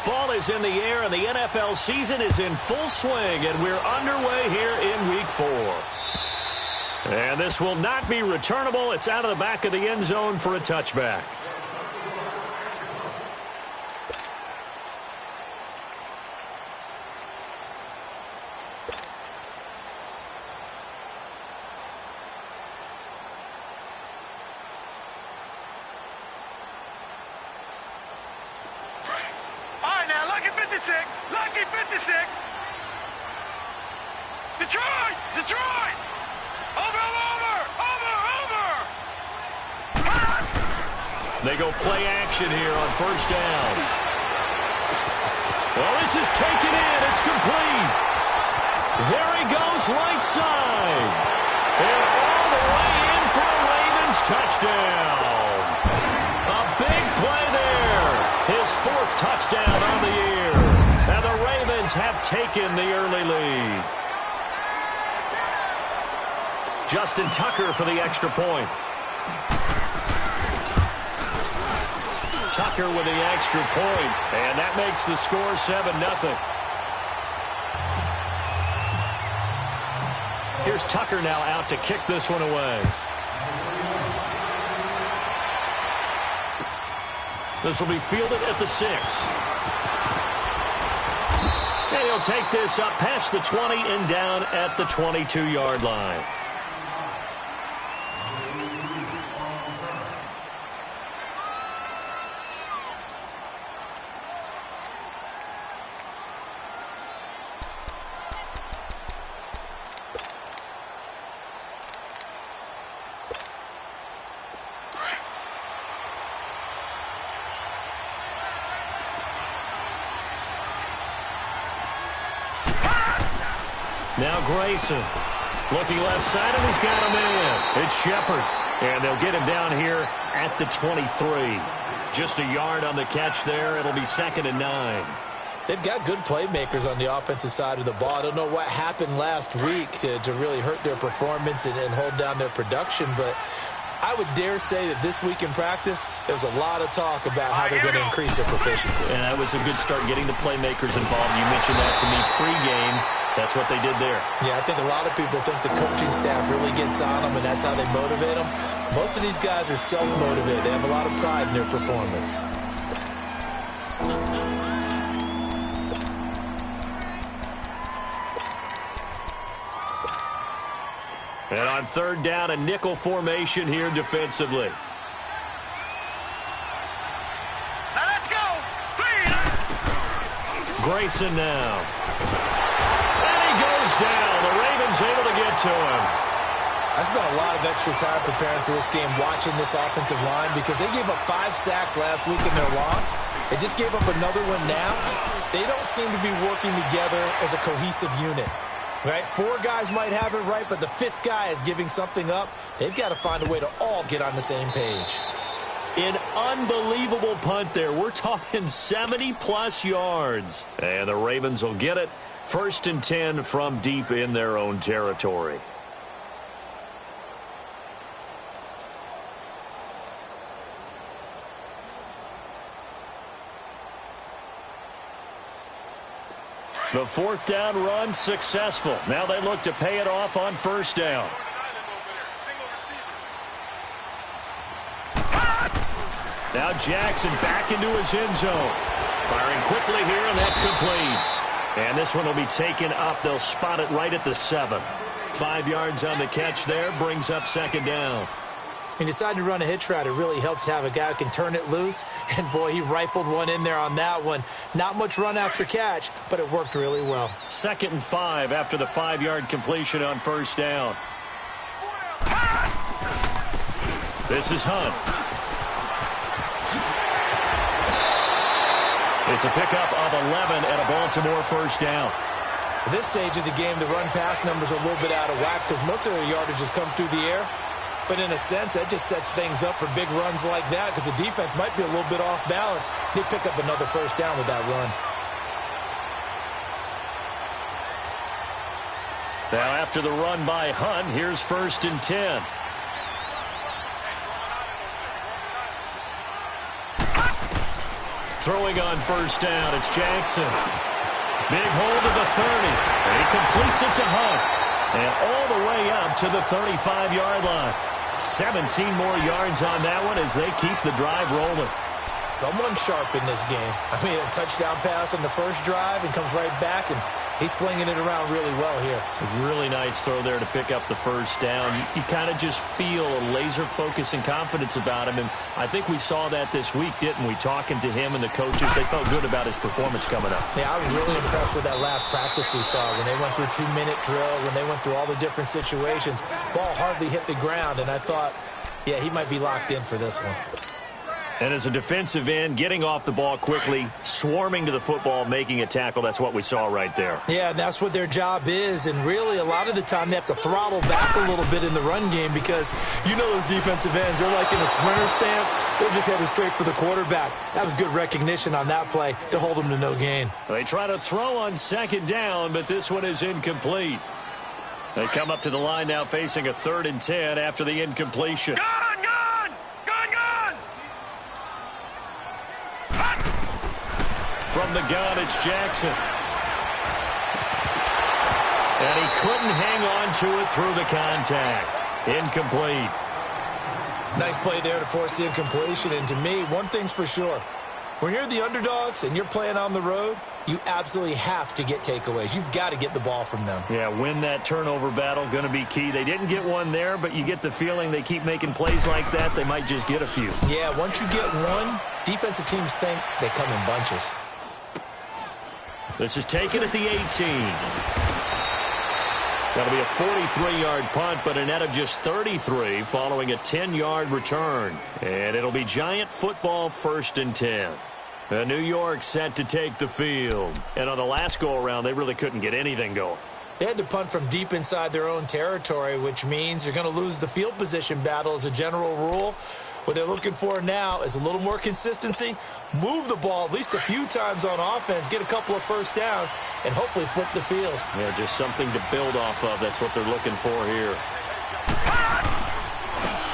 Fall is in the air, and the NFL season is in full swing, and we're underway here in Week 4. And this will not be returnable. It's out of the back of the end zone for a touchback. Lucky 56. Detroit! Detroit! Over! They go play action here on first down. Well, this is taken in. It's complete. There he goes, right side. And all the way in for a Ravens touchdown. A big play there. His 4th touchdown on the year. And the Ravens have taken the early lead. Justin Tucker for the extra point. Tucker with the extra point, and that makes the score 7-0. Here's Tucker now out to kick this one away. This will be fielded at the 6. And he'll take this up past the 20 and down at the 22-yard line. Now Grayson, looking left side, and he's got him in. It's Shepard, and they'll get him down here at the 23. Just a yard on the catch there. It'll be 2nd and 9. They've got good playmakers on the offensive side of the ball. I don't know what happened last week to really hurt their performance and hold down their production, but I would dare say that this week in practice, there's a lot of talk about how they're going to increase their proficiency. And that was a good start getting the playmakers involved. You mentioned that to me pregame. That's what they did there. Yeah, I think a lot of people think the coaching staff really gets on them, and that's how they motivate them. Most of these guys are self-motivated. They have a lot of pride in their performance. And on 3rd down, a nickel formation here defensively. Now let's go. Grayson now. Down. The Ravens able to get to him. I spent a lot of extra time preparing for this game, watching this offensive line, because they gave up 5 sacks last week in their loss. They just gave up another one now. They don't seem to be working together as a cohesive unit. Right? 4 guys might have it right, but the 5th guy is giving something up. They've got to find a way to all get on the same page. An unbelievable punt there. We're talking 70-plus yards. And the Ravens will get it. 1st and 10 from deep in their own territory. The 4th down run successful. Now they look to pay it off on 1st down. Now Jackson back into his end zone. Firing quickly here, and that's complete. And this one will be taken up. They'll spot it right at the 7. 5 yards on the catch there. Brings up 2nd down. He decided to run a hitch route. It really helped to have a guy who can turn it loose. And, boy, he rifled one in there on that one. Not much run after catch, but it worked really well. 2nd and 5 after the 5-yard completion on 1st down. This is Hunt. It's a pickup of 11 at a Baltimore 1st down. At this stage of the game, the run-pass numbers are a little bit out of whack because most of their yardage has come through the air. But in a sense, that just sets things up for big runs like that because the defense might be a little bit off balance. They pick up another 1st down with that run. Now after the run by Hunt, here's 1st and 10. Throwing on first down, it's Jackson. Big hold of the 30. And he completes it to Hunt. And all the way up to the 35-yard line. 17 more yards on that one as they keep the drive rolling. Someone sharp in this game. I mean, a touchdown pass on the first drive and comes right back, and he's flinging it around really well here. A really nice throw there to pick up the first down. You kind of just feel a laser focus and confidence about him, and I think we saw that this week, didn't we? Talking to him and the coaches, they felt good about his performance coming up. Yeah, I was really impressed with that last practice we saw when they went through 2-minute drill, when they went through all the different situations. Ball hardly hit the ground, and I thought, yeah, he might be locked in for this one. And as a defensive end, getting off the ball quickly, swarming to the football, making a tackle, that's what we saw right there. Yeah, that's what their job is, and really a lot of the time they have to throttle back a little bit in the run game because you know those defensive ends, they're like in a sprinter stance, they're just headed straight for the quarterback. That was good recognition on that play to hold them to no gain. They try to throw on second down, but this one is incomplete. They come up to the line now facing a 3rd and 10 after the incompletion. From the gun, it's Jackson. And he couldn't hang on to it through the contact. Incomplete. Nice play there to force the incompletion. And to me, one thing's for sure. When you're the underdogs and you're playing on the road, you absolutely have to get takeaways. You've got to get the ball from them. Yeah, win that turnover battle, going to be key. They didn't get one there, but you get the feeling they keep making plays like that, they might just get a few. Yeah, once you get one, defensive teams think they come in bunches. This is taken at the 18. That'll be a 43-yard punt, but a net of just 33 following a 10-yard return. And it'll be Giant football 1st and 10. New York set to take the field. And on the last go-around, they really couldn't get anything going. They had to punt from deep inside their own territory, which means you're going to lose the field position battle as a general rule. What they're looking for now is a little more consistency, move the ball at least a few times on offense, get a couple of first downs, and hopefully flip the field. Yeah, just something to build off of. That's what they're looking for here.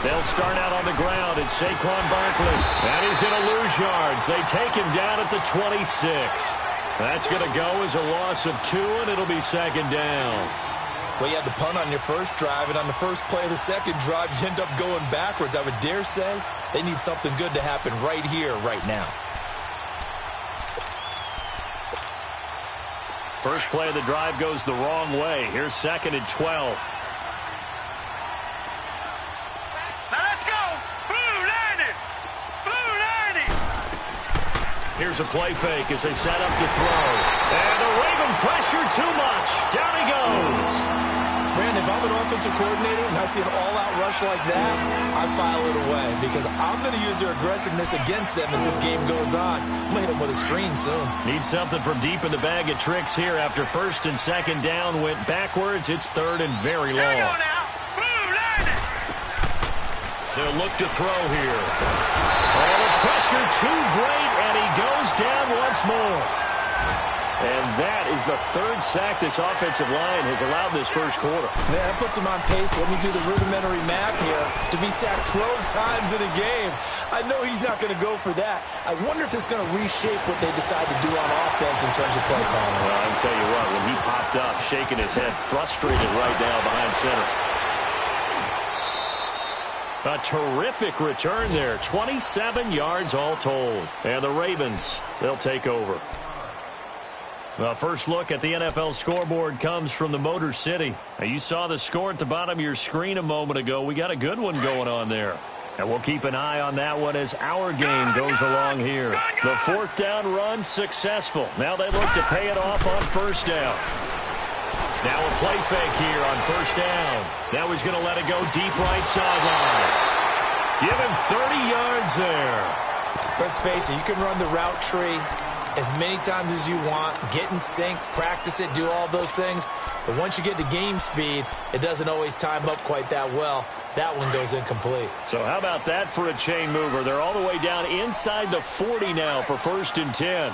They'll start out on the ground. It's Saquon Barkley. And he's going to lose yards. They take him down at the 26. That's going to go as a loss of 2, and it'll be 2nd down. Well, you had to punt on your first drive, and on the first play of the second drive, you end up going backwards. I would dare say they need something good to happen right here, right now. First play of the drive goes the wrong way. Here's 2nd and 12. Here's a play fake as they set up to throw. And the Raven pressure too much. Down he goes. Brandon, if I'm an offensive coordinator and I see an all-out rush like that, I file it away because I'm going to use their aggressiveness against them as this game goes on. I'm going to hit them with a screen soon. Need something from deep in the bag of tricks here after 1st and 2nd down went backwards. It's 3rd and very long. They'll look to throw here. Oh, the pressure too great, and he goes down once more. And that is the 3rd sack this offensive line has allowed this first quarter. Man, that puts him on pace. Let me do the rudimentary math here. To be sacked 12 times in a game, I know he's not going to go for that. I wonder if it's going to reshape what they decide to do on offense in terms of play calling. Well, I'll tell you what, when he popped up, shaking his head, frustrated right now behind center. A terrific return there. 27 yards all told. And the Ravens, they'll take over. Well, first look at the NFL scoreboard comes from the Motor City. Now, you saw the score at the bottom of your screen a moment ago. We got a good one going on there. And we'll keep an eye on that one as our game goes along here. The 4th down run successful. Now they look to pay it off on 1st down. Now a play fake here on 1st down. Now he's going to let it go deep right sideline. Give him 30 yards there. Let's face it, you can run the route tree as many times as you want, get in sync, practice it, do all those things. But once you get to game speed, it doesn't always time up quite that well. That one goes incomplete. So how about that for a chain mover? They're all the way down inside the 40 now for 1st and 10.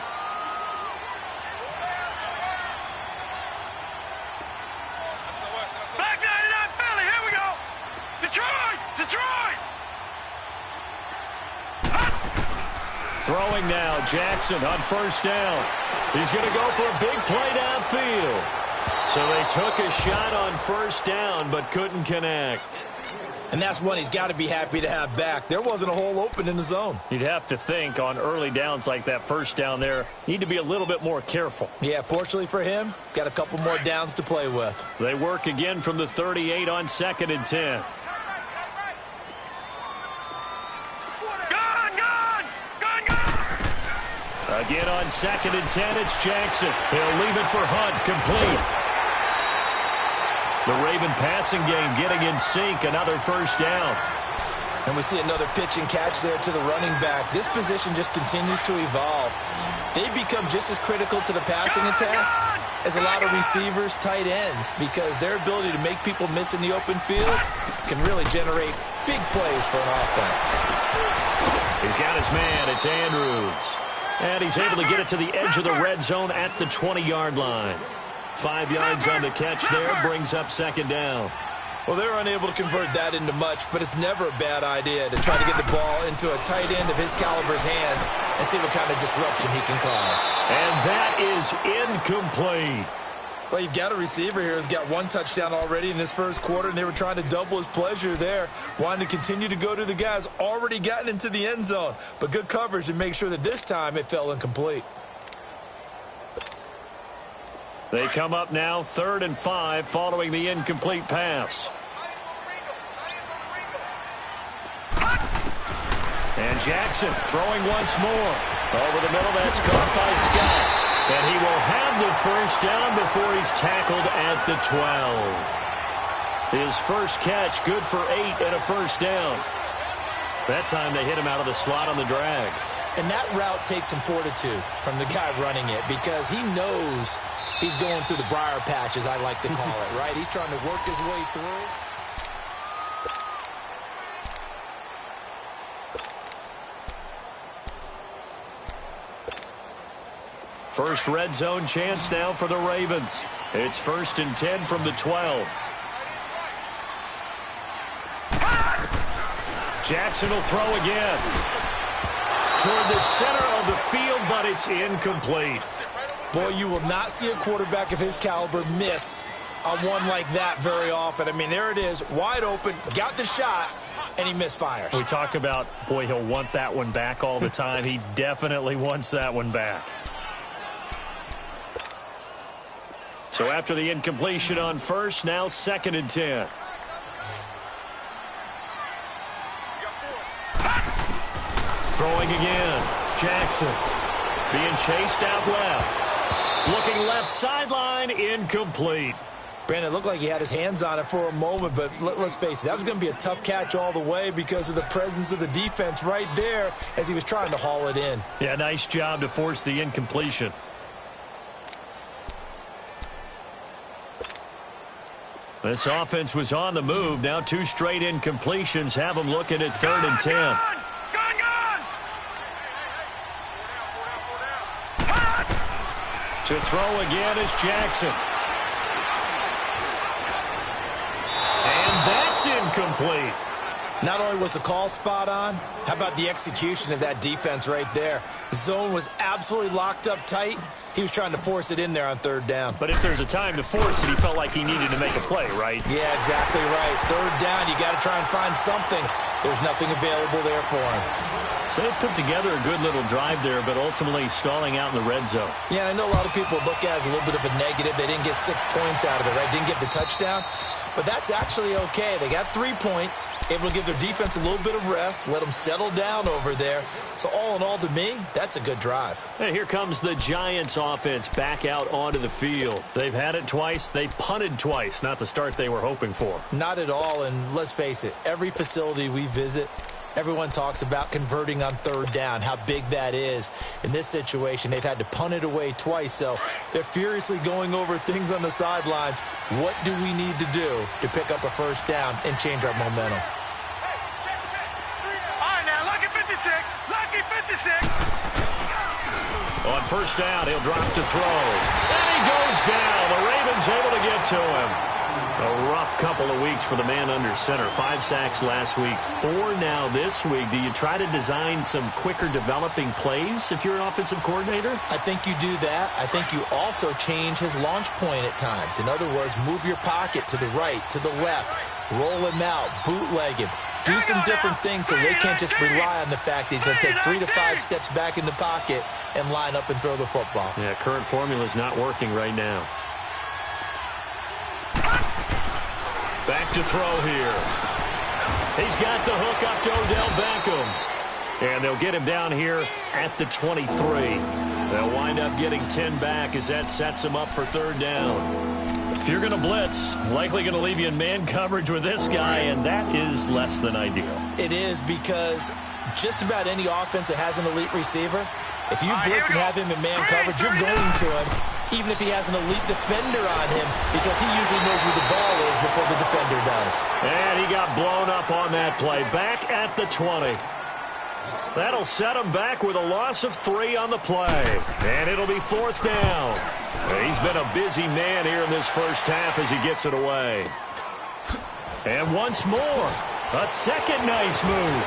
Throwing now, Jackson on first down. He's going to go for a big play downfield. So they took a shot on first down but couldn't connect. And that's one he's got to be happy to have back. There wasn't a hole open in the zone. You'd have to think on early downs like that first down there, need to be a little bit more careful. Yeah, fortunately for him, got a couple more downs to play with. They work again from the 38 on 2nd and 10. Again on 2nd and 10, it's Jackson. He'll leave it for Hunt, complete. The Raven passing game getting in sync, another first down. And we see another pitch and catch there to the running back. This position just continues to evolve. They become just as critical to the passing attack as a lot of receivers, tight ends, because their ability to make people miss in the open field can really generate big plays for an offense. He's got his man, it's Andrews. And he's able to get it to the edge of the red zone at the 20-yard line. 5 yards on the catch there, brings up 2nd down. Well, they're unable to convert that into much, but it's never a bad idea to try to get the ball into a tight end of his caliber's hands and see what kind of disruption he can cause. And that is incomplete. Well, you've got a receiver here who's got 1 touchdown already in this first quarter, and they were trying to double his pleasure there, wanting to continue to go to the guys already gotten into the end zone. But good coverage to make sure that this time it fell incomplete. They come up now 3rd and 5 following the incomplete pass. And Jackson throwing once more. Over the middle, that's caught by Scott. And he will have the first down before he's tackled at the 12. His first catch, good for 8 and a first down. That time they hit him out of the slot on the drag. And that route takes some fortitude from the guy running it because he knows he's going through the briar patch, as I like to call it, right? He's trying to work his way through. First red zone chance now for the Ravens. It's 1st and 10 from the 12. Jackson will throw again. Toward the center of the field, but it's incomplete. Boy, you will not see a quarterback of his caliber miss on one like that very often. I mean, there it is, wide open, got the shot, and he misfires. We talk about, boy, he'll want that one back all the time. He definitely wants that one back. So after the incompletion on first, now 2nd and 10. Throwing again. Jackson being chased out left. Looking left sideline, incomplete. Brandon, it looked like he had his hands on it for a moment, but let's face it, that was going to be a tough catch all the way because of the presence of the defense right there as he was trying to haul it in. Yeah, nice job to force the incompletion. This offense was on the move. Now 2 straight incompletions have them looking at 3rd and 10. To throw again is Jackson. And that's incomplete. Not only was the call spot on, how about the execution of that defense right there? The zone was absolutely locked up tight. He was trying to force it in there on 3rd down. But if there's a time to force it, he felt like he needed to make a play, right? Yeah, exactly right. 3rd down, you got to try and find something. There's nothing available there for him. So they put together a good little drive there, but ultimately stalling out in the red zone. Yeah, I know a lot of people look at it as a little bit of a negative. They didn't get 6 points out of it, right? Didn't get the touchdown. But that's actually okay. They got 3 points, able to give their defense a little bit of rest, let them settle down over there. So all in all, to me, that's a good drive. And here comes the Giants offense back out onto the field. They've had it twice. They punted twice. Not the start they were hoping for. Not at all, and let's face it, every facility we visit, everyone talks about converting on 3rd down, how big that is. In this situation, they've had to punt it away twice, so they're furiously going over things on the sidelines. What do we need to do to pick up a first down and change our momentum? All right, now, lucky 56. Lucky 56. On first down, he'll drop to throw. And he goes down. The Ravens able to get to him. A rough couple of weeks for the man under center. 5 sacks last week, 4 now this week. Do you try to design some quicker developing plays if you're an offensive coordinator? I think you do that. I think you also change his launch point at times. In other words, move your pocket to the right, to the left, roll him out, bootleg him. Do some different things so they can't just rely on the fact that he's going to take 3 to 5 steps back in the pocket and line up and throw the football. Yeah, current formula is not working right now. Back to throw here. He's got the hook up to Odell Beckham. And they'll get him down here at the 23. They'll wind up getting 10 back as that sets him up for 3rd down. If you're going to blitz, likely going to leave you in man coverage with this guy, and that is less than ideal. It is, because just about any offense that has an elite receiver, if you blitz and have him in man coverage, you're going to him, even if he has an elite defender on him, because he usually knows where the ball is before the defender does. And he got blown up on that play. Back at the 20. That'll set him back with a loss of 3 on the play. And it'll be 4th down. He's been a busy man here in this first half as he gets it away. And once more, a second nice move.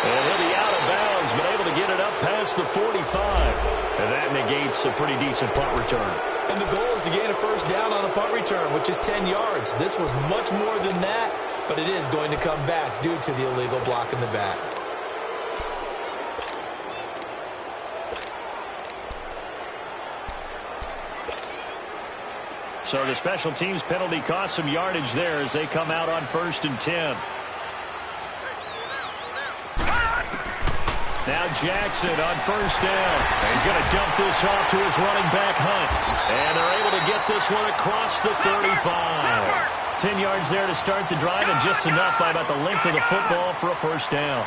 And he'll be out of bounds, but able to get it up past the 45. And that negates a pretty decent punt return. And the goal is to gain a 1st down on a punt return, which is 10 yards. This was much more than that, but it is going to come back due to the illegal block in the back. So the special teams penalty cost some yardage there as they come out on 1st and 10. Now Jackson on 1st down. He's going to dump this off to his running back, Hunt. And they're able to get this one across the 35. 10 yards there to start the drive, and just enough by about the length of the football for a 1st down.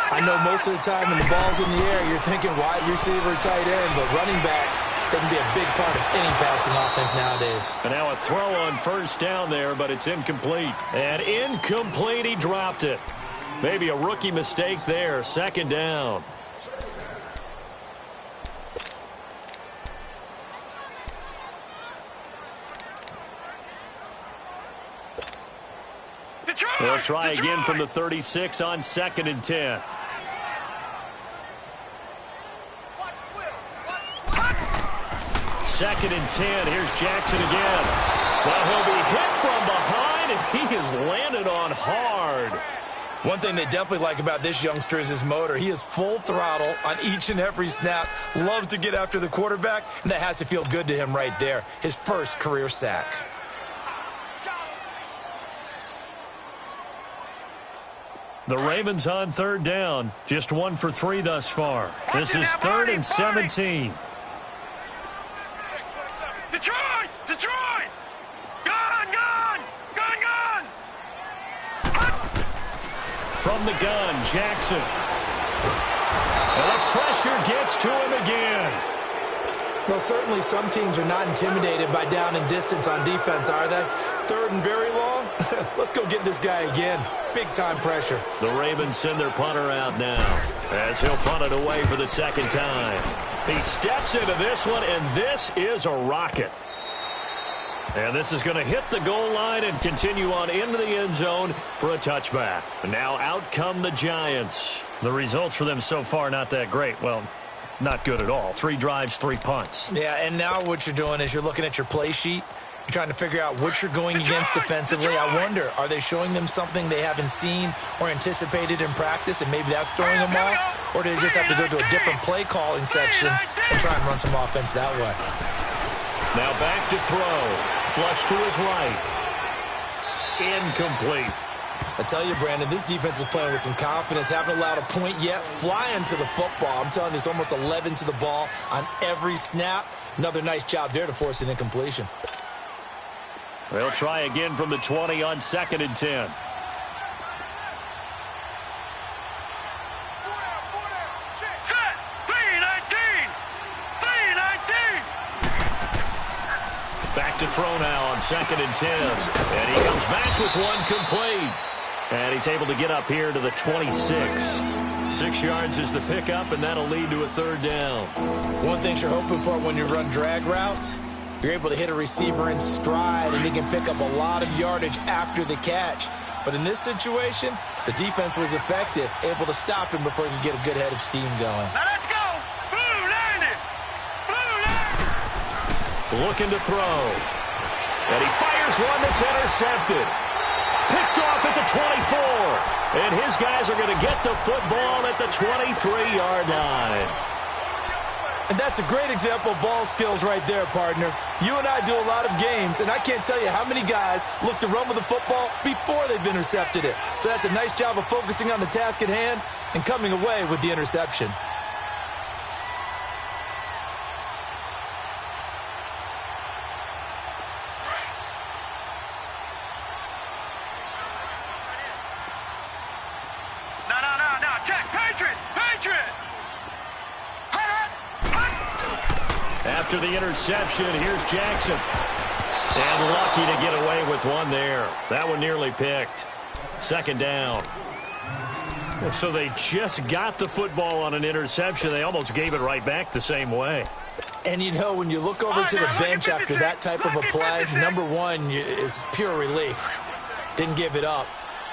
I know most of the time when the ball's in the air, you're thinking wide receiver, tight end, but running backs, they can be a big part of any passing offense nowadays. And now a throw on 1st down there, but it's incomplete. And incomplete, he dropped it. Maybe a rookie mistake there. 2nd down. They'll try again from the 36 on 2nd and 10. Second and 10. Here's Jackson again. Well, he'll be hit from behind, and he has landed on hard. One thing they definitely like about this youngster is his motor. He is full throttle on each and every snap, loves to get after the quarterback, and that has to feel good to him right there. His first career sack. The Ravens on 3rd down. Just 1 for 3 thus far. This is 3rd and 17. Detroit! Detroit! Gun! Gun! Gun! Gun! From the gun, Jackson. And the pressure gets to him again. Well, certainly some teams are not intimidated by down and distance on defense, are they? 3rd and very long? Let's go get this guy again. Big-time pressure. The Ravens send their punter out now as he'll punt it away for the 2nd time. He steps into this one, and this is a rocket. And this is going to hit the goal line and continue on into the end zone for a touchback. Now out come the Giants. The results for them so far not that great. Well, not good at all. 3 drives, 3 punts. Yeah, and now what you're doing is you're looking at your play sheet. You're trying to figure out what you're going against defensively. I wonder, are they showing them something they haven't seen or anticipated in practice, and maybe that's throwing them off? Or do they just have to go to a different play calling section and try and run some offense that way? Now back to throw. Flush to his right. Incomplete. I tell you, Brandon, this defense is playing with some confidence. Haven't allowed a point yet. Flying to the football. I'm telling you, it's almost 11 to the ball on every snap. Another nice job there to force an incompletion. They'll try again from the 20 on 2nd and 10. Back to throw now on 2nd and 10. And he comes back with one complete. And he's able to get up here to the 26. 6 yards is the pickup, and that'll lead to a 3rd down. One thing you're hoping for when you run drag routes, You're able to hit a receiver in stride, and he can pick up a lot of yardage after the catch. But in this situation, the defense was effective, able to stop him before he could get a good head of steam going. Now let's go. Blue landed. Blue landed. Looking to throw. And he fires one that's intercepted. Picked off at the 24. And his guys are going to get the football at the 23-yard line. And that's a great example of ball skills right there, partner. You and I do a lot of games, and I can't tell you how many guys look to run with the football before they've intercepted it. So that's a nice job of focusing on the task at hand and coming away with the interception. No. Check. Patriot. After the interception, here's Jackson. And lucky to get away with one there. That one nearly picked. Second down. So they just got the football on an interception. They almost gave it right back the same way. And you know, when you look over to the bench after that type of a play, number one is pure relief. Didn't give it up.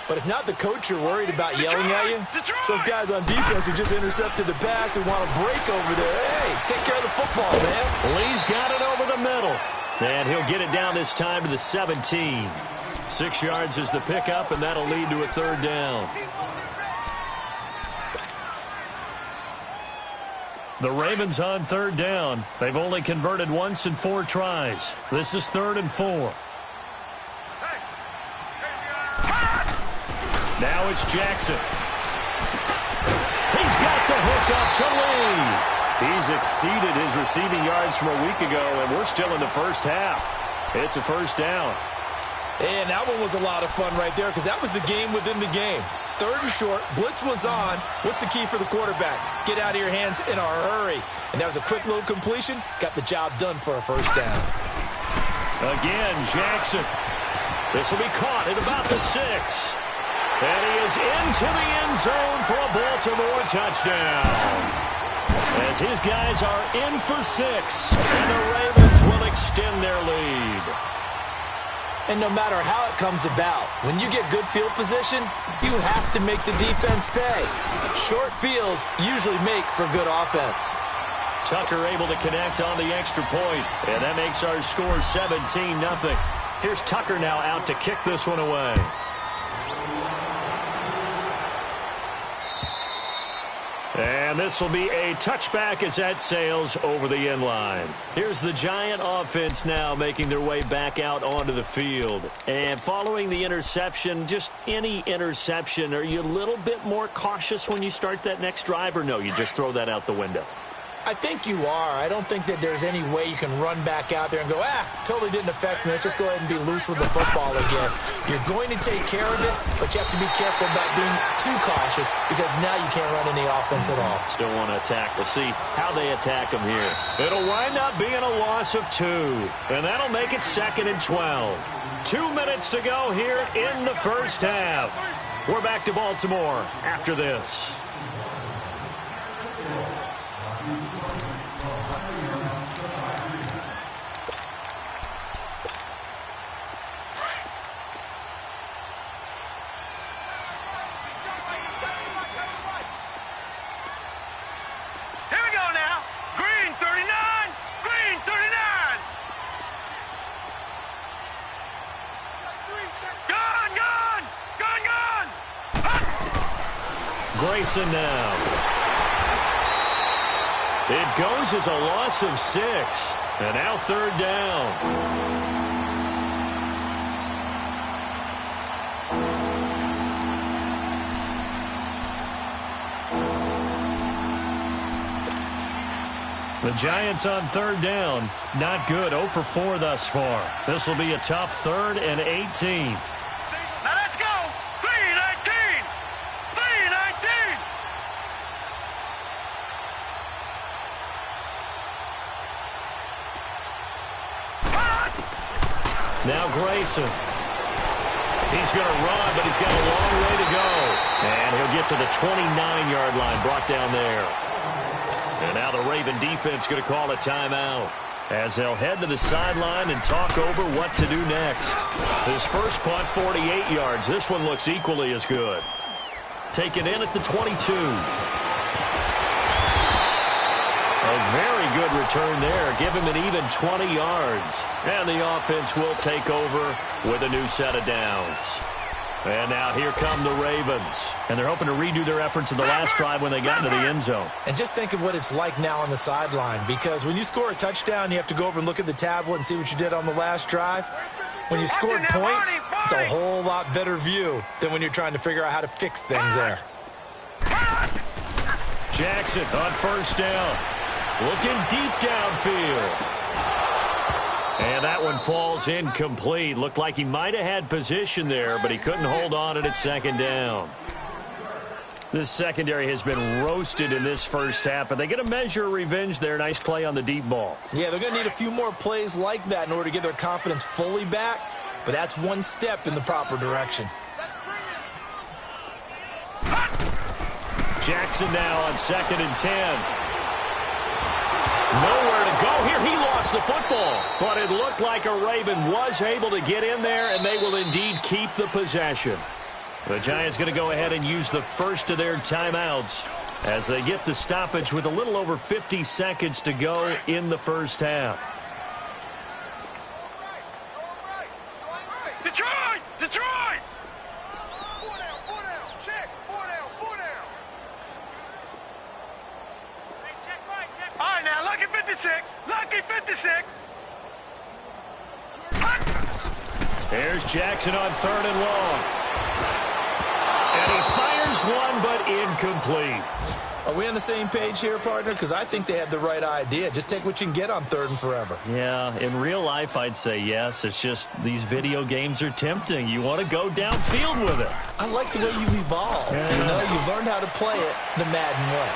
But it's not the coach you're worried about yelling at you. It's those guys on defense who just intercepted the pass who want to break over there. Hey, take care of the football, man. Lee's got it over the middle. And he'll get it down this time to the 17. 6 yards is the pickup, and that'll lead to a third down. The Ravens on third down. They've only converted once in 4 tries. This is 3rd and 4. Now it's Jackson. He's got the hook up to Lee. He's exceeded his receiving yards from a week ago, and we're still in the first half. It's a first down. And that one was a lot of fun right there because that was the game within the game. 3rd and short, blitz was on. What's the key for the quarterback? Get out of your hands in a hurry. And that was a quick little completion. Got the job done for a first down. Again, Jackson. This will be caught at about the 6. And he is into the end zone for a Baltimore touchdown. As his guys are in for 6. And the Ravens will extend their lead. And no matter how it comes about, when you get good field position, you have to make the defense pay. Short fields usually make for good offense. Tucker able to connect on the extra point, and that makes our score 17-0. Here's Tucker now out to kick this one away. And this will be a touchback as that sails over the end line. Here's the Giant offense now making their way back out onto the field. And following the interception, just any interception, are you a little bit more cautious when you start that next drive, or no, you just throw that out the window? I think you are. I don't think that there's any way you can run back out there and go, totally didn't affect me. Let's just go ahead and be loose with the football again. You're going to take care of it, but you have to be careful about being too cautious because now you can't run any offense at all. Still want to attack. We'll see how they attack them here. It'll wind up being a loss of 2, and that'll make it 2nd and 12. 2 minutes to go here in the first half. We're back to Baltimore after this. Grayson now. It goes as a loss of 6. And now 3rd down. The Giants on 3rd down. Not good. 0 for 4 thus far. This will be a tough 3rd and 18. Now Grayson. He's going to run, but he's got a long way to go. And he'll get to the 29-yard line, brought down there. And now the Raven defense going to call a timeout. as they'll head to the sideline and talk over what to do next. This first punt, 48 yards. This one looks equally as good. Taken in at the 22. A very good return there. Give him an even 20 yards. And the offense will take over with a new set of downs. And now here come the Ravens. And they're hoping to redo their efforts in the last drive when they got into the end zone. And just think of what it's like now on the sideline, because when you score a touchdown, you have to go over and look at the tablet and see what you did on the last drive. When you scored points, it's a whole lot better view than when you're trying to figure out how to fix things there. Jackson on first down. Looking deep downfield. And that one falls incomplete. Looked like he might have had position there, but he couldn't hold on at second down. This secondary has been roasted in this first half, but they get a measure of revenge there. Nice play on the deep ball. Yeah, they're going to need a few more plays like that in order to get their confidence fully back, but that's one step in the proper direction. Jackson now on 2nd and 10. Nowhere to go here. He lost the football, but it looked like a Raven was able to get in there, and they will indeed keep the possession. The Giants going to go ahead and use the first of their timeouts as they get the stoppage with a little over 50 seconds to go in the first half. Detroit! Detroit! All right, now, lucky 56. Lucky 56. There's Jackson on 3rd and long. And he fires one, but incomplete. Are we on the same page here, partner? Because I think they had the right idea. Just take what you can get on 3rd and forever. Yeah, in real life, I'd say yes. It's just these video games are tempting. You want to go downfield with it. I like the way you've evolved. Yeah. You know, you've learned how to play it the Madden way.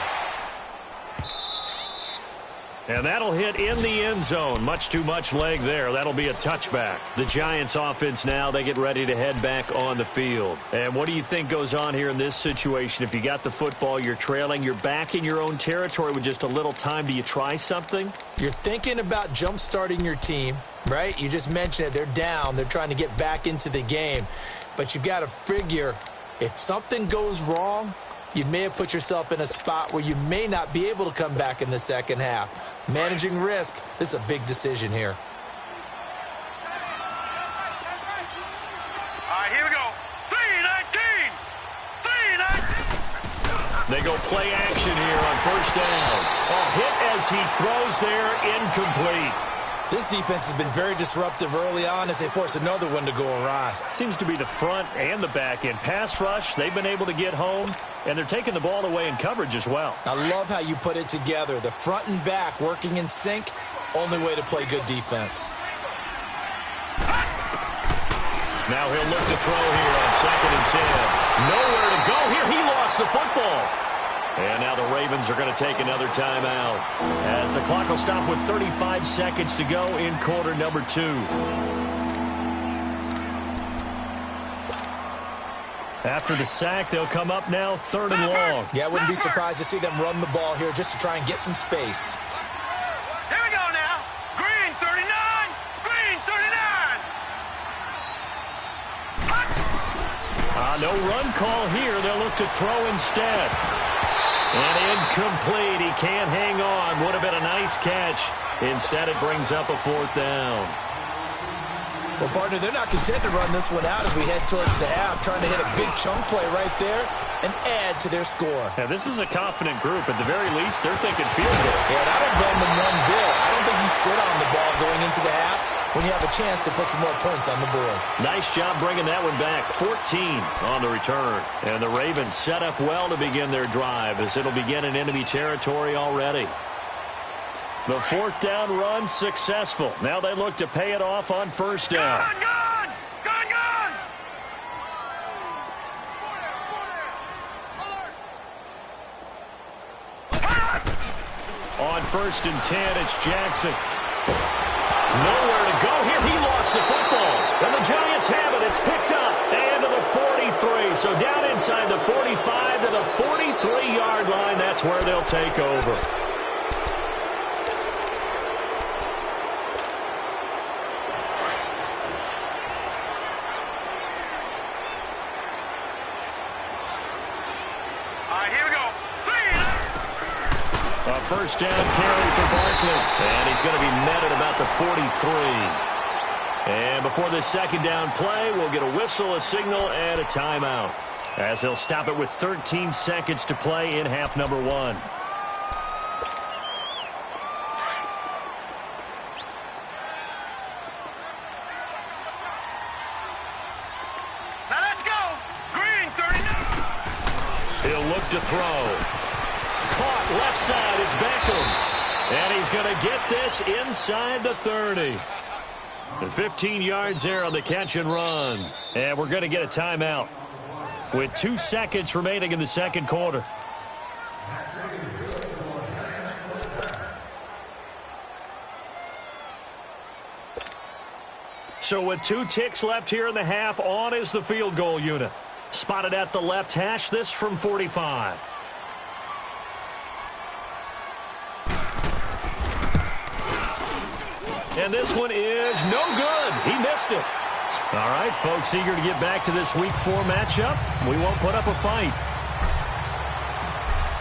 And that'll hit in the end zone. Much too much leg there. That'll be a touchback. The Giants offense now, they get ready to head back on the field. And what do you think goes on here in this situation? If you got the football, you're trailing, you're back in your own territory with just a little time. Do you try something? You're thinking about jump-starting your team, right? You just mentioned it. They're down. They're trying to get back into the game. But you've got to figure if something goes wrong, you may have put yourself in a spot where you may not be able to come back in the second half. Managing risk, this is a big decision here. All right, here we go. 3-19. 3-19. They go play action here on first down. A hit as he throws there, incomplete. This defense has been very disruptive early on as they force another one to go awry. Seems to be the front and the back end. Pass rush, they've been able to get home, and they're taking the ball away in coverage as well. I love how you put it together. The front and back working in sync, only way to play good defense. Now he'll look to throw here on 2nd and 10. Nowhere to go here. He lost the football. And now the Ravens are going to take another timeout as the clock will stop with 35 seconds to go in quarter number 2. After the sack, they'll come up now 3rd and long. Yeah, I wouldn't be surprised to see them run the ball here just to try and get some space. Here we go now. Green 39. Green 39. No run call here. They'll look to throw instead. And incomplete. He can't hang on. Would have been a nice catch. Instead, it brings up a 4th down. Well, partner, they're not content to run this one out as we head towards the half, trying to hit a big chunk play right there and add to their score. Now, this is a confident group. At the very least, they're thinking field goal. Yeah, and I don't blame them one bit. I don't think you sit on the ball going into the half when you have a chance to put some more points on the board. Nice job bringing that one back. 14 on the return. And the Ravens set up well to begin their drive as it'll begin in enemy territory already. The 4th down run successful. Now they look to pay it off on first down. Gone, gone. Gone, gone. On 1st and 10, it's Jackson. Nowhere to go here. He lost the football. And the Giants have it. It's picked up. And to the 43. So down inside the 45 to the 43-yard line. That's where they'll take over. right, here we go. A first down carry for Barkley. And he's going to be met at about the 43. And before this second down play, we'll get a whistle, a signal, and a timeout, as he'll stop it with 13 seconds to play in half number 1. Now let's go. Green, 39. He'll look to throw. Caught left side. It's Beckham. And he's going to get this inside the 30. And 15 yards there on the catch and run. And we're going to get a timeout with 2 seconds remaining in the second quarter. So with 2 ticks left here in the half, on is the field goal unit. Spotted at the left hash, this from 45. And this one is no good. He missed it. All right, folks, eager to get back to this Week 4 matchup. We won't put up a fight.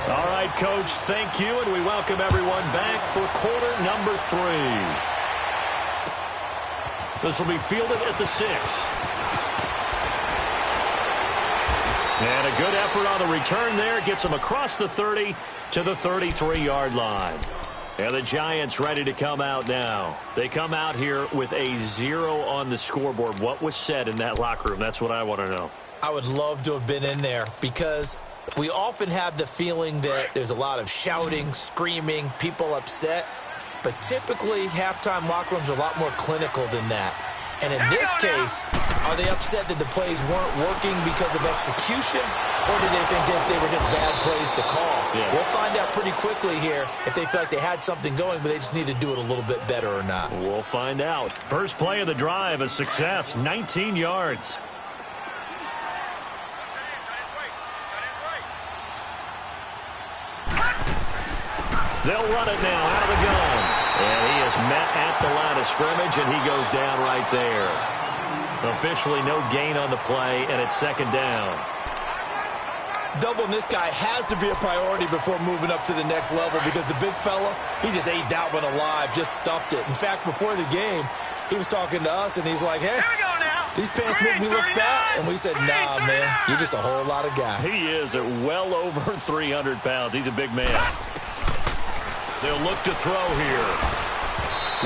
All right, Coach, thank you, and we welcome everyone back for quarter number 3. This will be fielded at the 6. And a good effort on the return there. Gets him across the 30 to the 33-yard line. And the Giants ready to come out now. They come out here with a 0 on the scoreboard. What was said in that locker room? That's what I want to know. I would love to have been in there because we often have the feeling that there's a lot of shouting, screaming, people upset. But typically, halftime locker rooms are a lot more clinical than that. And in this case, are they upset that the plays weren't working because of execution, or did they think they were just bad plays to call? Yeah. We'll find out pretty quickly here if they feel like they had something going, but they just need to do it a little bit better or not. We'll find out. First play of the drive, a success, 19 yards. They'll run it now out of the gun. And he is met at the line of scrimmage, and he goes down right there. Officially no gain on the play, and it's second down. Doubling this guy has to be a priority before moving up to the next level because the big fella, he just ate that one alive, just stuffed it. In fact, before the game, he was talking to us, and he's like, hey, these pants make me look fat. And we said, nah, man, you're just a whole lot of guy. He is at well over 300 pounds. He's a big man. They'll look to throw here.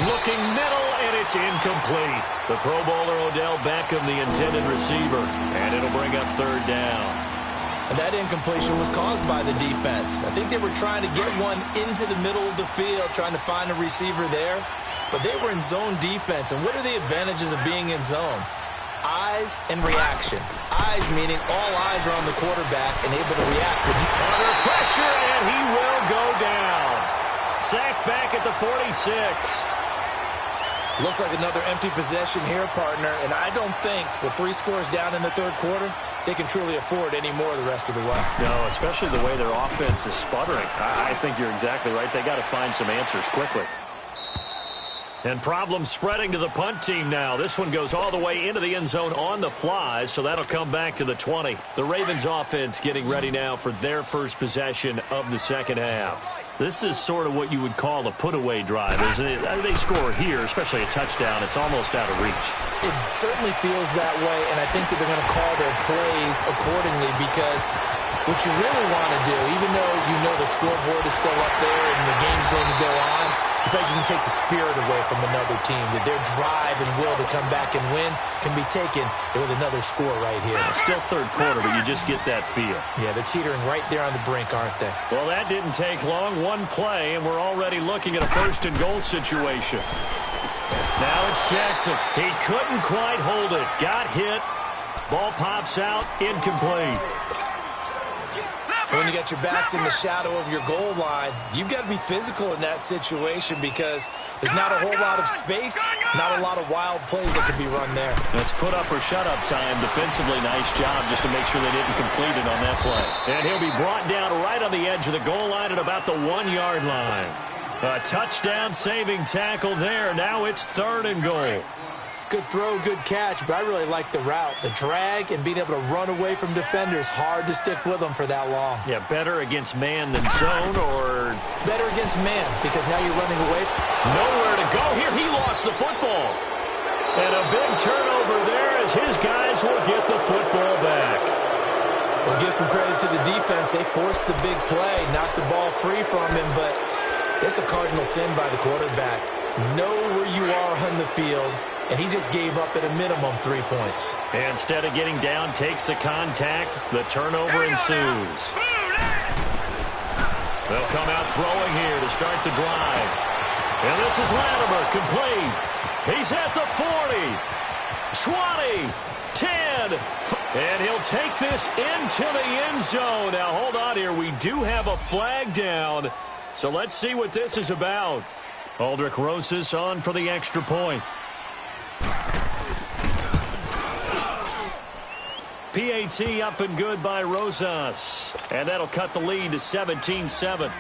Looking middle, and it's incomplete. The Pro Bowler Odell Beckham, the intended receiver. And it'll bring up third down. And that incompletion was caused by the defense. I think they were trying to get one into the middle of the field, trying to find a receiver there. But they were in zone defense. And what are the advantages of being in zone? Eyes and reaction. Eyes meaning all eyes are on the quarterback and able to react. Under pressure, and he will go down. Sacked back at the 46. Looks like another empty possession here, partner. And I don't think with 3 scores down in the third quarter, they can truly afford any more the rest of the way. No, especially the way their offense is sputtering. I think you're exactly right. They got to find some answers quickly. And problems spreading to the punt team now. This one goes all the way into the end zone on the fly, so that'll come back to the 20. The Ravens offense getting ready now for their first possession of the second half. This is sort of what you would call a put-away drive, isn't it? They score here, especially a touchdown. It's almost out of reach. It certainly feels that way, and I think that they're going to call their plays accordingly because what you really want to do, even though you know the scoreboard is still up there and the game's going to go on, you feel like you can take the spirit away from another team, that their drive and will to come back and win can be taken with another score right here. Still third quarter, but you just get that feel. Yeah, they're teetering right there on the brink, aren't they? Well, that didn't take long. One play, and we're already looking at a first-and-goal situation. Now it's Jackson. He couldn't quite hold it. Got hit. Ball pops out. Incomplete. When you got your backs in the shadow of your goal line, you've got to be physical in that situation because there's not a whole lot of space, not a lot of wild plays that can be run there. That's put up or shut up time. Defensively, nice job just to make sure they didn't complete it on that play. And he'll be brought down right on the edge of the goal line at about the 1-yard line. A touchdown saving tackle there. Now it's 3rd and goal. Good throw, good catch, but I really like the route. The drag and being able to run away from defenders, hard to stick with them for that long. Yeah, better against man than zone, or better against man, because now you're running away. Nowhere to go here. He lost the football. And a big turnover there as his guys will get the football back. We'll give some credit to the defense. They forced the big play, knocked the ball free from him, but it's a cardinal sin by the quarterback. Know where you are on the field, and he just gave up at a minimum 3 points. And instead of getting down, takes the contact. The turnover ensues. They'll come out throwing here to start the drive. And this is Latimer, complete. He's at the 40, 20, 10, and he'll take this into the end zone. Now, hold on here. We do have a flag down, so let's see what this is about. Aldrick Rosas on for the extra point. PAT up and good by Rosas, and that'll cut the lead to 17-7.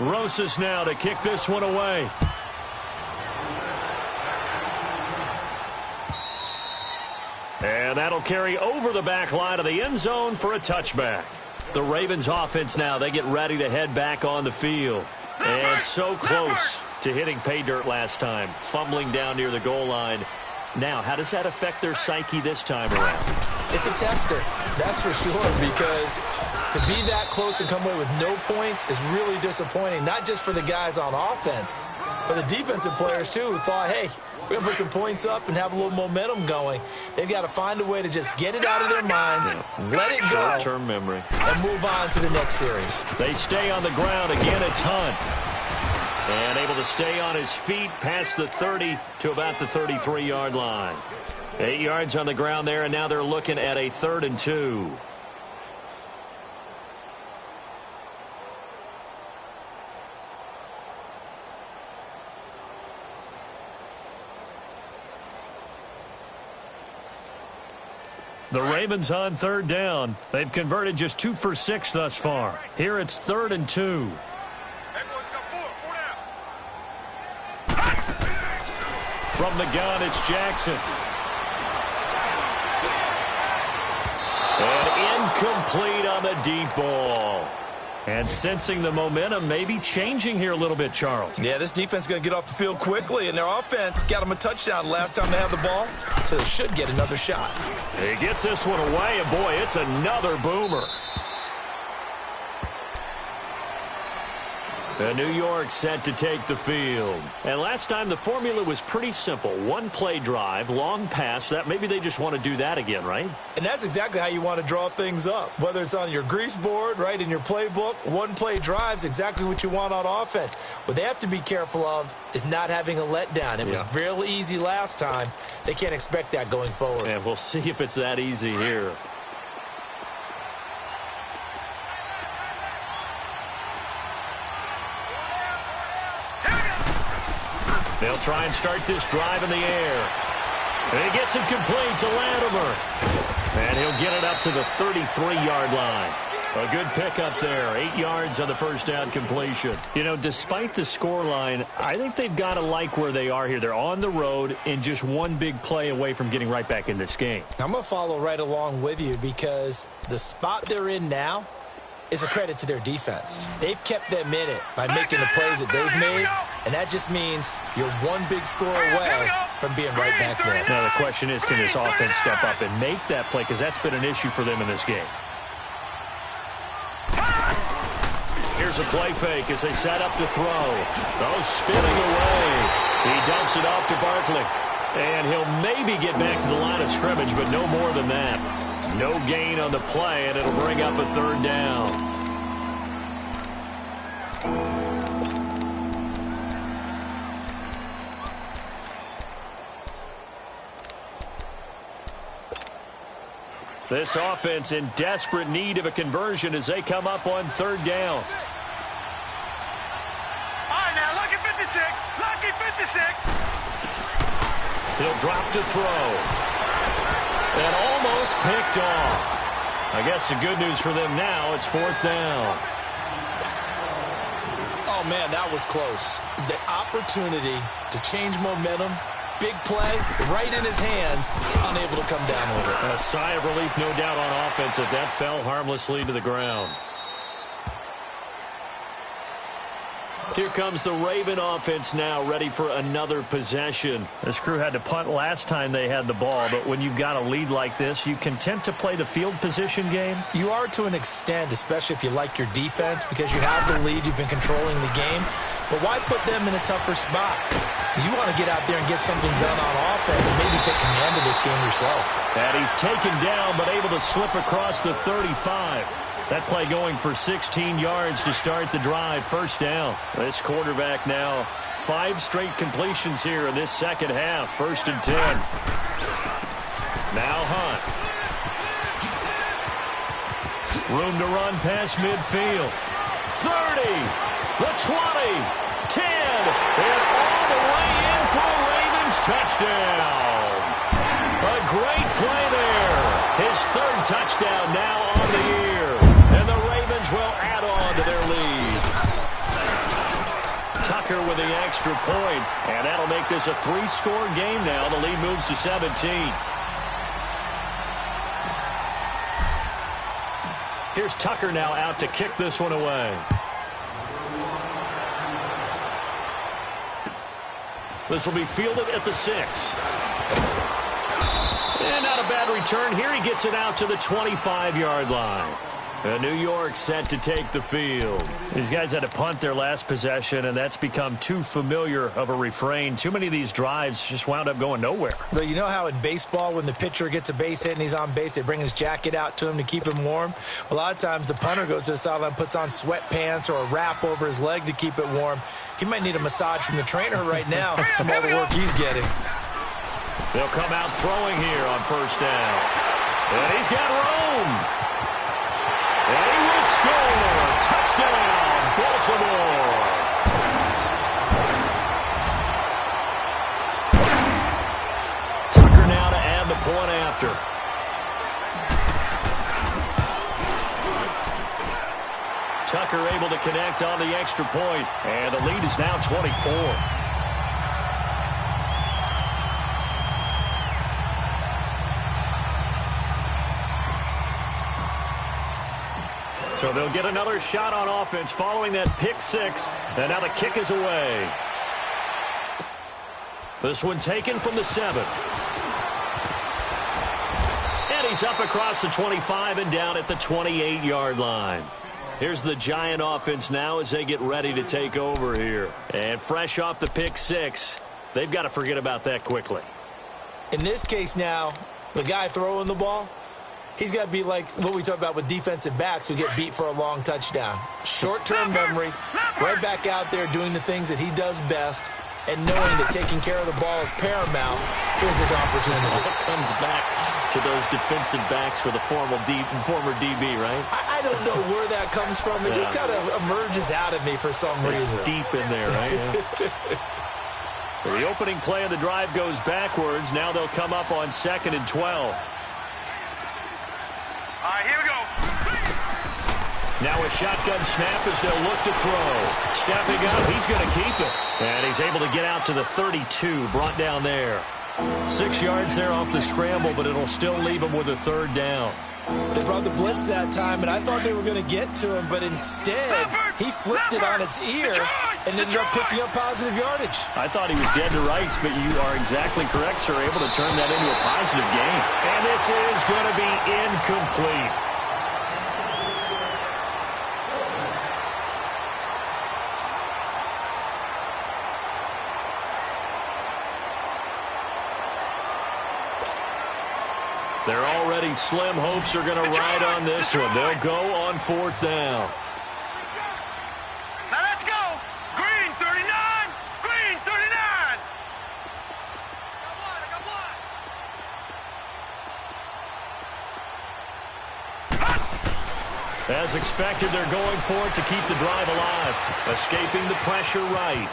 Rosas now to kick this one away. And that'll carry over the back line of the end zone for a touchback. The Ravens offense now, they get ready to head back on the field. And so close to hitting pay dirt last time, fumbling down near the goal line. Now, how does that affect their psyche this time around? It's a tester, that's for sure, because to be that close and come away with no points is really disappointing, not just for the guys on offense, but the defensive players, too, who thought, hey, we're going to put some points up and have a little momentum going. They've got to find a way to just get it out of their minds, let it go, short-term memory, and move on to the next series. They stay on the ground. Again, it's Hunt. And able to stay on his feet past the 30 to about the 33-yard line. 8 yards on the ground there, and now they're looking at a 3rd and 2. The Ravens on 3rd down. They've converted just 2 for 6 thus far. Here it's 3rd and 2. From the gun, it's Jackson. And incomplete on the deep ball. And sensing the momentum maybe changing here a little bit, Charles. Yeah, this defense is going to get off the field quickly, and their offense got them a touchdown last time they had the ball, so they should get another shot. He gets this one away, and boy, it's another boomer. And New York set to take the field. And last time the formula was pretty simple. One play drive, long pass. That maybe they just want to do that again, right? And that's exactly how you want to draw things up. Whether it's on your grease board, right, in your playbook, one play drive is exactly what you want on offense. What they have to be careful of is not having a letdown. It was real easy last time. They can't expect that going forward. And we'll see if it's that easy here. They'll try and start this drive in the air. And he gets it complete to Latimer. And he'll get it up to the 33-yard line. A good pickup there. 8 yards on the first down completion. You know, despite the scoreline, I think they've got to like where they are here. They're on the road and just one big play away from getting right back in this game. I'm going to follow right along with you because the spot they're in now is a credit to their defense. They've kept them in it by making the plays that they've made, and that just means you're one big score away from being right back there. Now the question is, can this offense step up and make that play? Because that's been an issue for them in this game. Here's a play fake as they set up to throw. Oh, spinning away. He dumps it off to Barkley. And he'll maybe get back to the line of scrimmage, but no more than that. No gain on the play, and it'll bring up a 3rd down. This offense in desperate need of a conversion as they come up on 3rd down. All right, now, lucky 56. Lucky 56. He'll drop to throw. And almost picked off. I guess the good news for them now, it's 4th down. Oh, Oh, man, that was close. The opportunity to change momentum, big play, right in his hands, unable to come down with it. A sigh of relief, no doubt, on offense if that fell harmlessly to the ground. Here comes the Raven offense now, ready for another possession. This crew had to punt last time they had the ball, but when you've got a lead like this, you content to play the field position game? You are to an extent, especially if you like your defense, because you have the lead, you've been controlling the game. But why put them in a tougher spot? You want to get out there and get something done on offense and maybe take command of this game yourself. And he's taken down, but able to slip across the 35. That play going for 16 yards to start the drive. First down. This quarterback now 5 straight completions here in this second half. 1st and 10. Now Hunt. Room to run past midfield. 30. The 20. 10. And all the way in for a Ravens touchdown. A great play there. His 3rd touchdown now on the year. And the Ravens will add on to their lead. Tucker with the extra point, and that'll make this a 3-score game now. The lead moves to 17. Here's Tucker now out to kick this one away. This will be fielded at the 6. And not a bad return here. He gets it out to the 25-yard line. And New York set to take the field. These guys had to punt their last possession, and that's become too familiar of a refrain. Too many of these drives just wound up going nowhere. But you know how in baseball, when the pitcher gets a base hit and he's on base, they bring his jacket out to him to keep him warm? A lot of times the punter goes to the sideline, puts on sweatpants or a wrap over his leg to keep it warm. He might need a massage from the trainer right now from all the work he's getting. They'll come out throwing here on 1st down. And he's got room. And he will score. Touchdown, Baltimore. Tucker now to add the point after. Tucker able to connect on the extra point. And the lead is now 24. So they'll get another shot on offense following that pick 6. And now the kick is away. This one taken from the 7. And he's up across the 25 and down at the 28-yard line. Here's the Giant offense now as they get ready to take over here. And fresh off the pick 6, they've got to forget about that quickly. In this case now, the guy throwing the ball, he's got to be like what we talk about with defensive backs who get beat for a long touchdown. Short-term memory, right back out there doing the things that he does best, and knowing that taking care of the ball is paramount. Here's his opportunity. It comes back to those defensive backs for the former DB, right? I don't know where that comes from. It just kind of emerges out of me for some reason. It's deep in there, right? Yeah. So the opening play of the drive goes backwards. Now they'll come up on 2nd and 12. All right, here we go. Now a shotgun snap as they'll look to throw. Stepping up, he's going to keep it. And he's able to get out to the 32, brought down there. 6 yards there off the scramble, but it'll still leave him with a 3rd down. They brought the blitz that time, and I thought they were going to get to him, but instead he flipped it on its ear and ended up picking up positive yardage. I thought he was dead to rights, but you are exactly correct, sir. Able to turn that into a positive gain. And this is going to be incomplete. They're already slim hopes are going to ride on this one. They'll go on 4th down. Now let's go. Green 39. Green 39. I got one. As expected, they're going for it to keep the drive alive. Escaping the pressure right.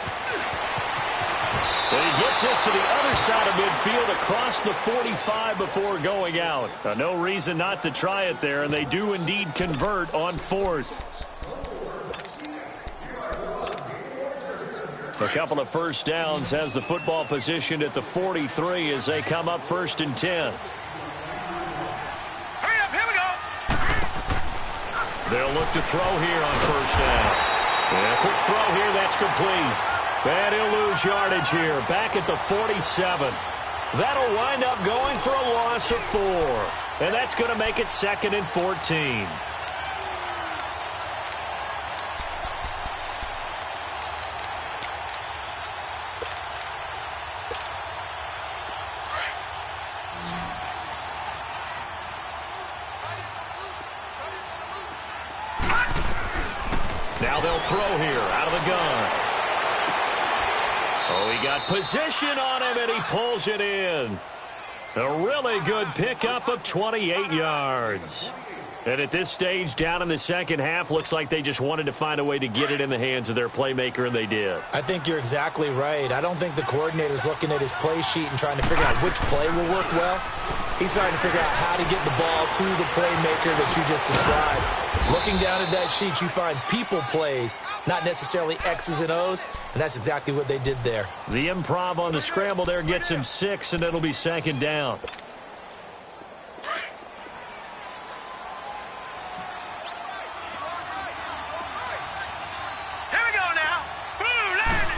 And he gets this to the other side of midfield across the 45 before going out. No reason not to try it there, and they do indeed convert on 4th. A couple of first downs has the football positioned at the 43 as they come up 1st and 10. Hurry up, here we go. They'll look to throw here on 1st down. And a quick throw here, that's complete. And he'll lose yardage here, back at the 47. That'll wind up going for a loss of 4. And that's going to make it 2nd and 14. Now they'll throw here out of the gun. Oh, he got position on him, and he pulls it in. A really good pickup of 28 yards. And at this stage, down in the second half, looks like they just wanted to find a way to get it in the hands of their playmaker, and they did. I think you're exactly right. I don't think the coordinator's looking at his play sheet and trying to figure out which play will work well. He's trying to figure out how to get the ball to the playmaker that you just described. Looking down at that sheet, you find people plays, not necessarily X's and O's, and that's exactly what they did there. The improv on the scramble there gets him 6, and it'll be 2nd down. Here we go now. Blue line.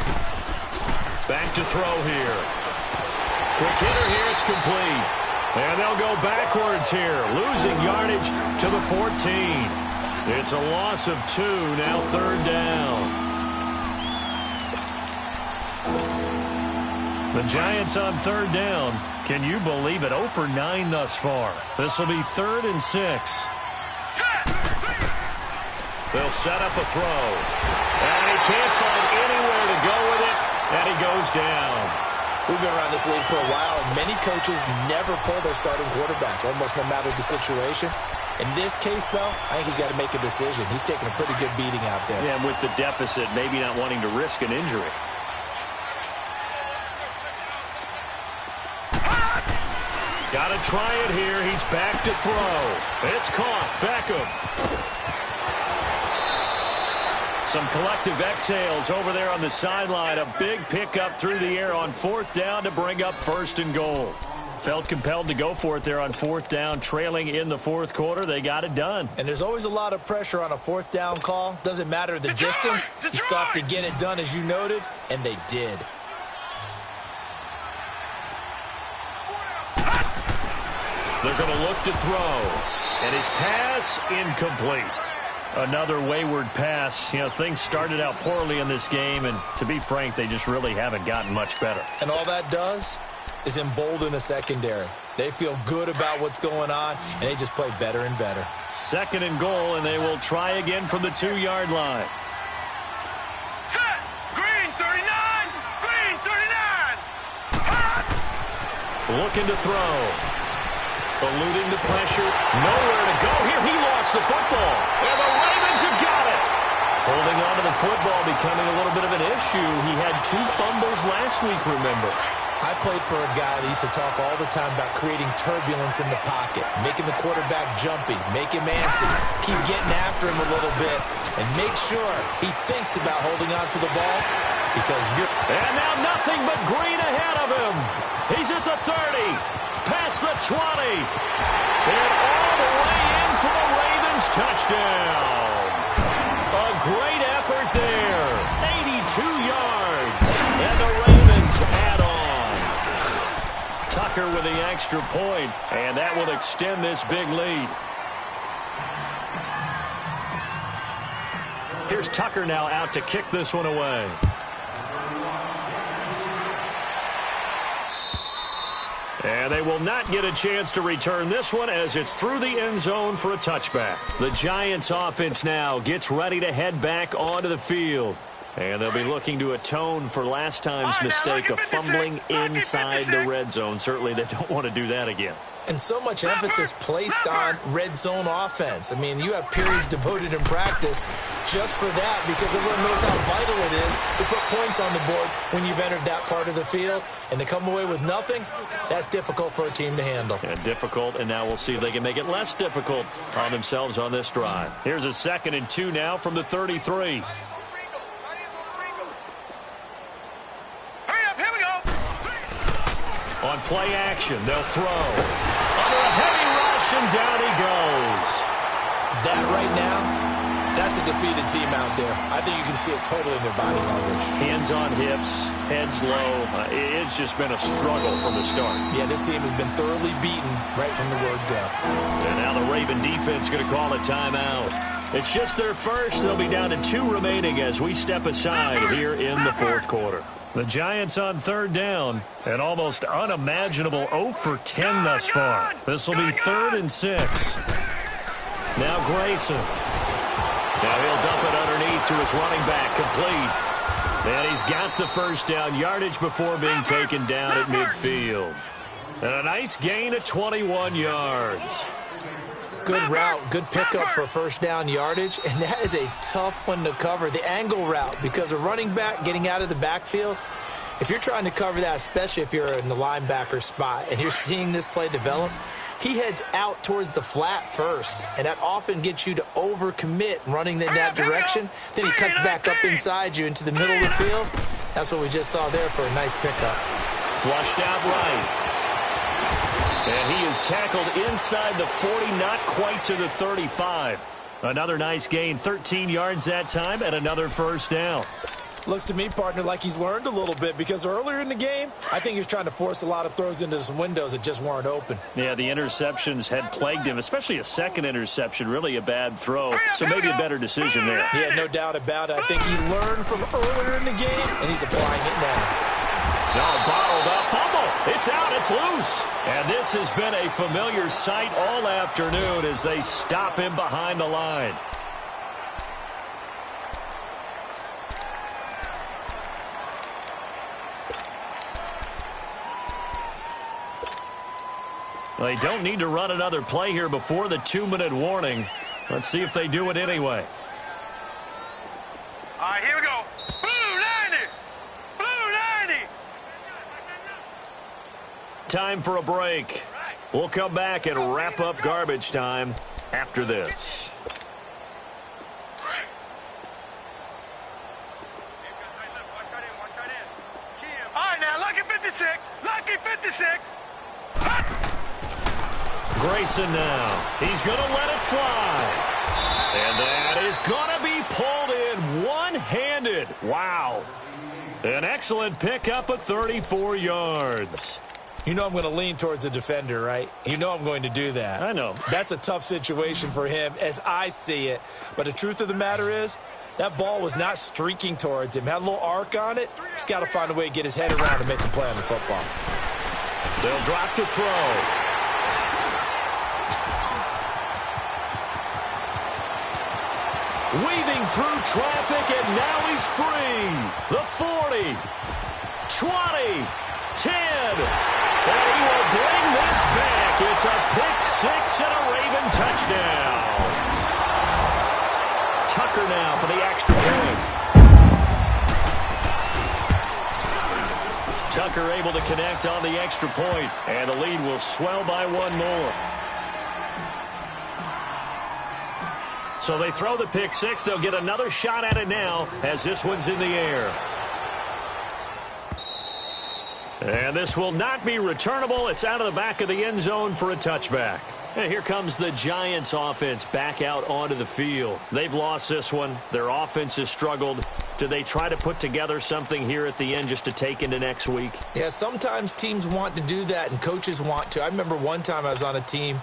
Back to throw here. Quick hitter here, it's complete. And they'll go backwards here, losing yardage to the 14. It's a loss of 2, now 3rd down. The Giants on 3rd down. Can you believe it? 0 for 9 thus far. This will be 3rd and 6. They'll set up a throw. And he can't find anywhere to go with it, and he goes down. We've been around this league for a while, and many coaches never pull their starting quarterback, almost no matter the situation. In this case, though, I think he's got to make a decision. He's taking a pretty good beating out there. Yeah, and with the deficit, maybe not wanting to risk an injury. Got to try it here. He's back to throw. It's caught. Beckham. Some collective exhales over there on the sideline. A big pickup through the air on 4th down to bring up 1st and goal. Felt compelled to go for it there on 4th down, trailing in the 4th quarter. They got it done. And there's always a lot of pressure on a 4th down call. Doesn't matter the distance. You still have to get it done, as you noted, and they did. They're going to look to throw. And his pass incomplete. Another wayward pass. You know, things started out poorly in this game, and to be frank, they just really haven't gotten much better. And all that does is embolden a secondary. They feel good about what's going on, and they just play better and better. 2nd and goal, and they will try again from the 2-yard line. Set. Green 39. Green 39. Looking to throw. Eluding the pressure. Nowhere to go here. He lost the football. And the Ravens have got it. Holding on to the football becoming a little bit of an issue. He had 2 fumbles last week, remember. I played for a guy that used to talk all the time about creating turbulence in the pocket, making the quarterback jumpy, make him antsy, keep getting after him a little bit, and make sure he thinks about holding on to the ball because you're... And now nothing but green ahead of him. He's at the 30, past the 20, and all the way in for a Ravens touchdown. A great effort there. 82 yards, and the Ravens add on. Tucker with the extra point, and that will extend this big lead. Here's Tucker now out to kick this one away. And they will not get a chance to return this one as it's through the end zone for a touchback. The Giants offense now gets ready to head back onto the field. And they'll be looking to atone for last time's mistake of fumbling inside the red zone. Certainly they don't want to do that again. And so much emphasis placed on red zone offense. I mean, you have periods devoted in practice just for that because everyone knows how vital it is to put points on the board when you've entered that part of the field. And to come away with nothing, that's difficult for a team to handle. And difficult, and now we'll see if they can make it less difficult on themselves on this drive. Here's a 2nd and 2 now from the 33. play action. They'll throw. Under a heavy rush, and down he goes. That right now, that's a defeated team out there. I think you can see it totally in their body language. Hands on hips, heads low. It's just been a struggle from the start. Yeah, this team has been thoroughly beaten right from the word go. And now the Raven defense going to call a timeout. It's just their first. They'll be down to 2 remaining as we step aside here in the fourth quarter. The Giants on third down. An almost unimaginable 0 for 10 thus far. This will be 3rd and 6. Now Grayson. Now he'll dump it underneath to his running back, complete. And he's got the first down yardage before being taken down at midfield. And a nice gain of 21 yards. Good route, good pickup for first down yardage, and that is a tough one to cover. The angle route, because a running back getting out of the backfield, if you're trying to cover that, especially if you're in the linebacker spot and you're seeing this play develop, he heads out towards the flat first, and that often gets you to overcommit running in that direction. Then he cuts back up inside you into the middle of the field. That's what we just saw there for a nice pickup. Flushed out right. And he is tackled inside the 40, not quite to the 35. Another nice gain, 13 yards that time, and another first down. Looks to me, partner, like he's learned a little bit, because earlier in the game, I think he was trying to force a lot of throws into some windows that just weren't open. Yeah, the interceptions had plagued him, especially a second interception, really a bad throw. So maybe a better decision there. Yeah, no doubt about it. I think he learned from earlier in the game, and he's applying it now. Now bottled up, fumble. It's out, it's loose. And this has been a familiar sight all afternoon as they stop him behind the line. They don't need to run another play here before the 2-minute warning. Let's see if they do it anyway. All right, here we go. Blue 90. Blue 90. Time for a break. We'll come back and wrap up garbage time after this. All right, now, lucky 56. Lucky 56. Grayson now. He's going to let it fly. And that is going to be pulled in one-handed. Wow. An excellent pickup of 34 yards. You know I'm going to lean towards the defender, right? You know I'm going to do that. I know. That's a tough situation for him as I see it. But the truth of the matter is, that ball was not streaking towards him. Had a little arc on it. He's got to find a way to get his head around and make a play on the football. They'll drop to throw. Weaving through traffic, and now he's free. The 40, 20, 10. And he will bring this back. It's a pick six and a Raven touchdown. Tucker now for the extra point. Tucker able to connect on the extra point, and the lead will swell by one more. So they throw the pick six. They'll get another shot at it now as this one's in the air. And this will not be returnable. It's out of the back of the end zone for a touchback. And here comes the Giants offense back out onto the field. They've lost this one. Their offense has struggled. Do they try to put together something here at the end just to take into next week? Yeah, sometimes teams want to do that and coaches want to. I remember one time I was on a team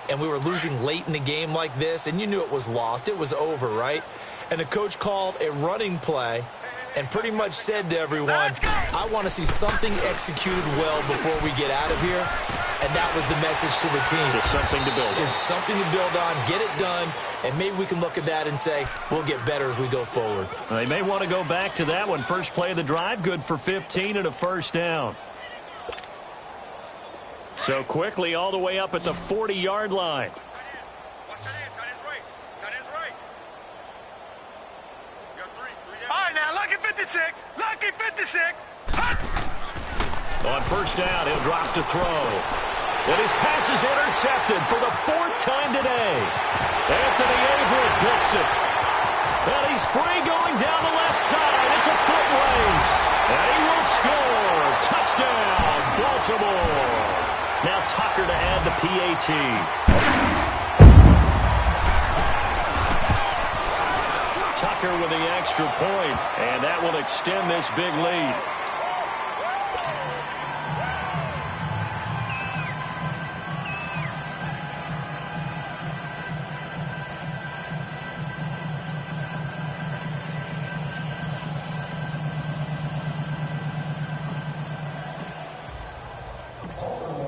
and we were losing late in the game like this, and you knew it was lost. It was over, right? And the coach called a running play and pretty much said to everyone, I want to see something executed well before we get out of here. And that was the message to the team. Just something to build on. Just something to build on, get it done, and maybe we can look at that and say, we'll get better as we go forward. They may want to go back to that one. First play of the drive, good for 15 and a first down. So quickly all the way up at the 40-yard line. All right, now, lucky 56. Lucky 56. On first down, he'll drop to throw. And his pass is intercepted for the fourth time today. Anthony Averett picks it. And he's free going down the left side. It's a foot race. And he will score. Touchdown, Baltimore. Now Tucker to add the PAT. Tucker with the extra point, and that will extend this big lead.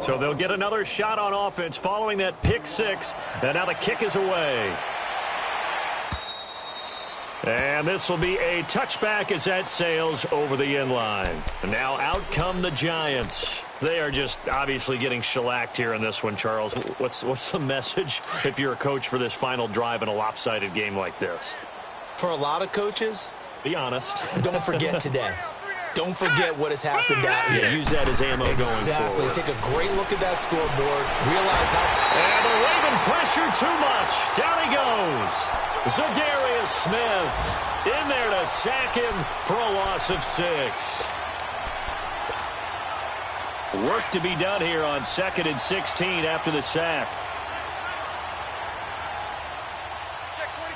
So they'll get another shot on offense following that pick six, and now the kick is away. And this will be a touchback as that sails over the end line. And now out come the Giants. They are just obviously getting shellacked here in this one, Charles. What's the message if you're a coach for this final drive in a lopsided game like this? For a lot of coaches, be honest. Don't forget today. Don't forget what has happened out here. Yeah, use that as ammo going Exactly. forward. Take a great look at that scoreboard. Realize how... And the Raven pressure too much. Down he goes. Za'Darius Smith in there to sack him for a loss of 6. Work to be done here on 2nd and 16 after the sack.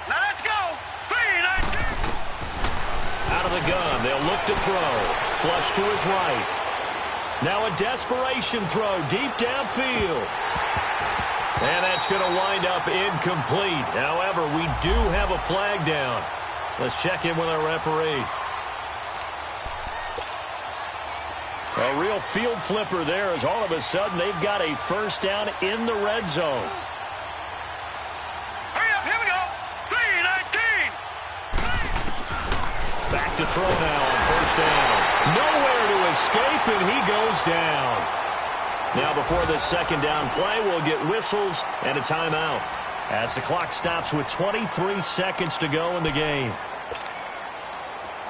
Now let's go. 3-19. Out of the gun, they'll look to throw. Flush to his right. Now a desperation throw deep downfield. And that's going to wind up incomplete. However, we do have a flag down. Let's check in with our referee. A real field flipper there as all of a sudden they've got a first down in the red zone. Hurry up, here we go. 3-19. Back to throw now on first down. Nowhere to escape, and he goes down. Now before this second down play, we'll get whistles and a timeout as the clock stops with 23 seconds to go in the game.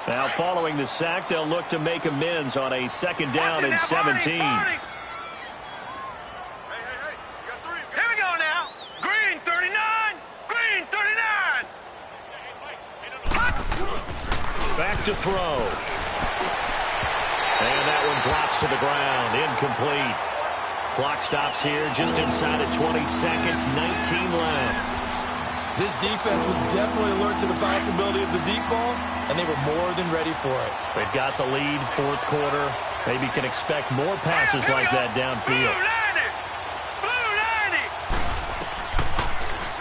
Now following the sack, they'll look to make amends on a second down and 17. Barney. Here we go now. Green 39. Green 39. Back to throw. And that one drops to the ground. Incomplete. Clock stops here just inside of 20 seconds. 19 left. This defense was definitely alert to the possibility of the deep ball, and they were more than ready for it. They've got the lead, fourth quarter. Maybe can expect more passes like that downfield. Blue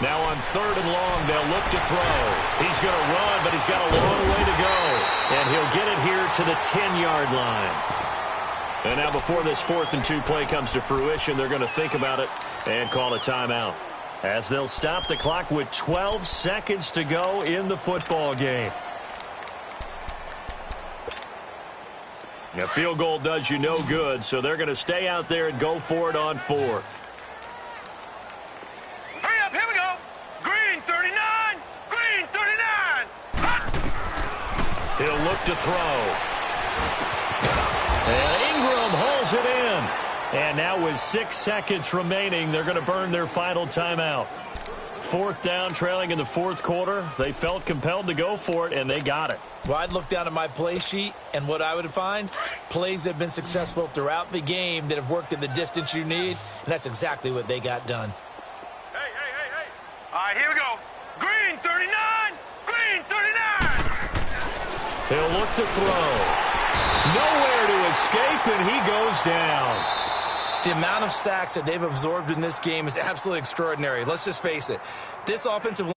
90. Now on 3rd and long, they'll look to throw. He's going to run, but he's got a long way to go. And he'll get it here to the 10-yard line. And now before this 4th and 2 play comes to fruition, they're going to think about it and call a timeout, as they'll stop the clock with 12 seconds to go in the football game. A field goal does you no good, so they're going to stay out there and go for it on 4th. Hurry up, here we go. Green 39. Green 39. He'll look to throw. And Ingram hauls it in. And now with 6 seconds remaining, they're going to burn their final timeout. 4th down, trailing in the 4th quarter. They felt compelled to go for it, and they got it. Well, I'd look down at my play sheet, and what I would find, plays that have been successful throughout the game that have worked at the distance you need, and that's exactly what they got done. Hey. All right, here we go. Green 39. Green 39. He'll look to throw. Nowhere to escape, and he goes down. The amount of sacks that they've absorbed in this game is absolutely extraordinary. Let's just face it. This offensive